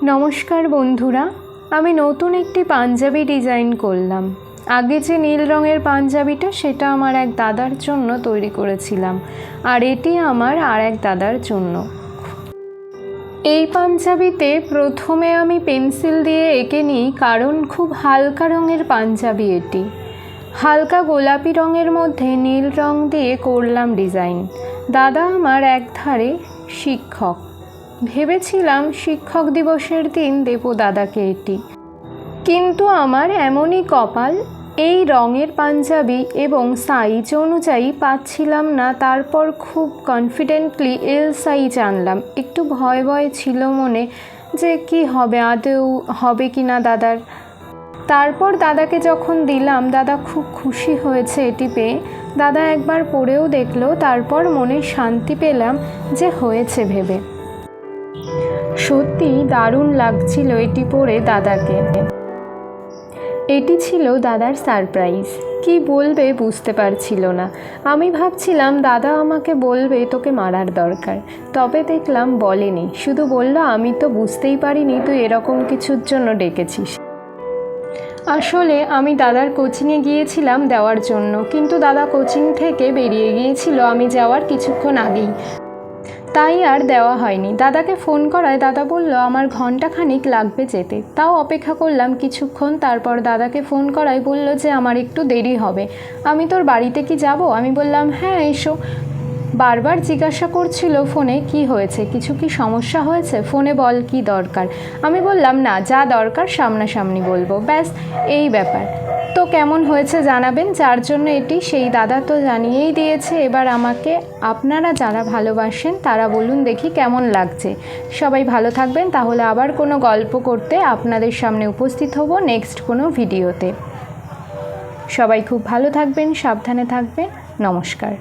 নমস্কার বন্ধুরা, আমি নতুন একটি পাঞ্জাবি ডিজাইন করলাম। আগে যে নীল রঙের পাঞ্জাবিটা সেটা আমার এক দাদার জন্য তৈরি করেছিলাম, আর এটি আমার আর এক দাদার জন্য। এই পাঞ্জাবিতে প্রথমে আমি পেন্সিল দিয়ে এঁকে নিই, কারণ খুব হালকা রঙের পাঞ্জাবি এটি। হালকা গোলাপি রঙের মধ্যে নীল রং দিয়ে করলাম ডিজাইন। দাদা আমার একধারে শিক্ষক, ভেবেছিলাম শিক্ষক দিবসের দিন দেব দাদাকে এটি, কিন্তু আমার এমনই কপাল, এই রঙের পাঞ্জাবি এবং সাইজ অনুযায়ী পাচ্ছিলাম না। তারপর খুব কনফিডেন্টলি এল সাইজ আনলাম। একটু ভয় ভয় ছিল মনে যে কি হবে, আদৌ হবে কি না দাদার। তারপর দাদাকে যখন দিলাম, দাদা খুব খুশি হয়েছে এটি পেয়ে। দাদা একবার পরেও দেখলো, তারপর মনে শান্তি পেলাম যে হয়েছে ভেবে। সত্যি দারুণ লাগছিল এটি পরে দাদাকে। এটি ছিল দাদার সারপ্রাইজ। কি বলবে বুঝতে পারছিল না। আমি ভাবছিলাম দাদা আমাকে বলবে তোকে মারার দরকার, তবে দেখলাম বলেনি, শুধু বলল আমি তো বুঝতেই পারিনি তুই এরকম কিছুর জন্য ডেকেছিস। আসলে আমি দাদার কোচিংয়ে গিয়েছিলাম দেওয়ার জন্য, কিন্তু দাদা কোচিং থেকে বেরিয়ে গিয়েছিল আমি যাওয়ার কিছুক্ষণ আগেই, তাই আর দেওয়া হয়নি। দাদাকে ফোন করায় দাদা বলল আমার ঘন্টাখানিক লাগবে যেতে। তাও অপেক্ষা করলাম কিছুক্ষণ। তারপর দাদাকে ফোন করায় বলল যে আমার একটু দেরি হবে, আমি তোর বাড়িতে কি যাব? আমি বললাম হ্যাঁ এসো। বারবার জিজ্ঞাসা করছিল ফোনে কি হয়েছে, কিছু কি সমস্যা হয়েছে, ফোনে বল কি দরকার। আমি বললাম না, যা দরকার সামনাসামনি বলবো, ব্যাস এই ব্যাপার। তো কেমন হয়েছে জানাবেন, যার জন্য এটি সেই দাদা তো জানিয়েই দিয়েছে। এবার আমাকে আপনারা যারা ভালোবাসেন তারা বলুন দেখি কেমন লাগছে। সবাই ভালো থাকবেন, তাহলে আবার কোনো গল্প করতে আপনাদের সামনে উপস্থিত হব নেক্সট কোনো ভিডিওতে। সবাই খুব ভালো থাকবেন, সাবধানে থাকবেন। নমস্কার।